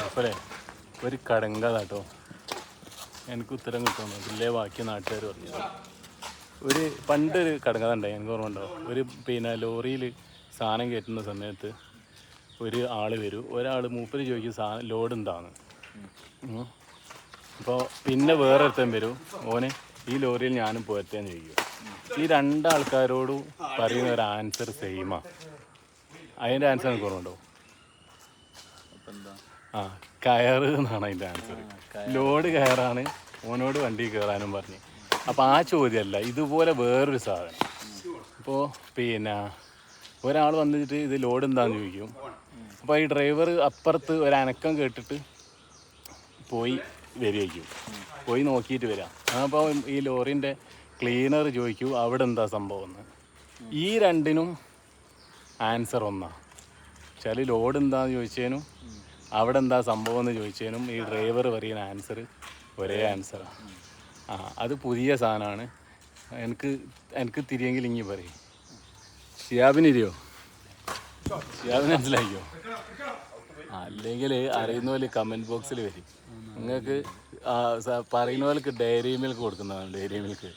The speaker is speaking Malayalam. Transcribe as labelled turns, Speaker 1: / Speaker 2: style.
Speaker 1: അപ്പോഴേ ഒരു കടങ്കതാട്ടോ എനിക്ക് ഉത്തരം കിട്ടുന്നു ഇതില്ലേ ബാക്കി നാട്ടുകാർ പറഞ്ഞു. ഒരു പണ്ടൊരു കടങ്കഥ ഉണ്ടായി, എനിക്ക് ഓർമ്മ ഉണ്ടാവും. ഒരു ലോറിയിൽ സാധനം കയറ്റുന്ന സമയത്ത് ഒരു ആൾ വരും, ഒരാൾ മൂപ്പര് ചോദിക്കും ലോഡ് എന്താണ്. അപ്പോൾ പിന്നെ വേറൊരുത്തൻ വരും, ഓന് ഈ ലോറിയിൽ ഞാനും പോരത്തേന്ന് ചോദിക്കും. ഈ രണ്ടാൾക്കാരോടും പറയുന്ന ഒരു ആൻസർ സെയിമാ. അതിൻ്റെ ആൻസർ എനിക്ക് ഓർമ്മ ഉണ്ടാവും. കയറ് എന്നാണ് അതിൻ്റെ ആൻസർ. ലോഡ് കയറാണ്, ഓനോട് വണ്ടി കയറാനും പറഞ്ഞ്. അപ്പോൾ ആ ചോദ്യമല്ല, ഇതുപോലെ വേറൊരു സാധനം. ഇപ്പോൾ ഒരാൾ വന്നിട്ട് ഇത് ലോഡ് എന്താണെന്ന് ചോദിക്കും. അപ്പോൾ ഈ ഡ്രൈവർ അപ്പുറത്ത് ഒരനക്കം കേട്ടിട്ട് പോയി വരികയും പോയി നോക്കിയിട്ട് വരാം. അപ്പോൾ ഈ ലോറിൻ്റെ ക്ലീനർ ചോദിക്കൂ അവിടെ എന്താ സംഭവം എന്ന്. ഈ രണ്ടിനും ആൻസർ ഒന്നാ. വെച്ചാൽ ലോഡ് എന്താണെന്ന് ചോദിച്ചതിനും അവിടെ എന്താ സംഭവം എന്ന് ചോദിച്ചതിനും ഈ ഡ്രൈവർ പറയുന്ന ആൻസർ ഒരേ ആൻസറാണ്. അത് പുതിയ സാധനമാണ്. എനിക്ക് തിരിയെങ്കിൽ ഇങ്ങി പറയും. ഷിയാബിനിരിയോ? ഷിയാബിന് മനസ്സിലാക്കിയോ? അല്ലെങ്കിൽ അറിയുന്ന പോലെ കമൻറ്റ് ബോക്സിൽ വരും. നിങ്ങൾക്ക് പറയുന്ന പോലെക്ക് ഡയറി മിൽക്ക് കൊടുക്കുന്നതാണ്. Dairy milk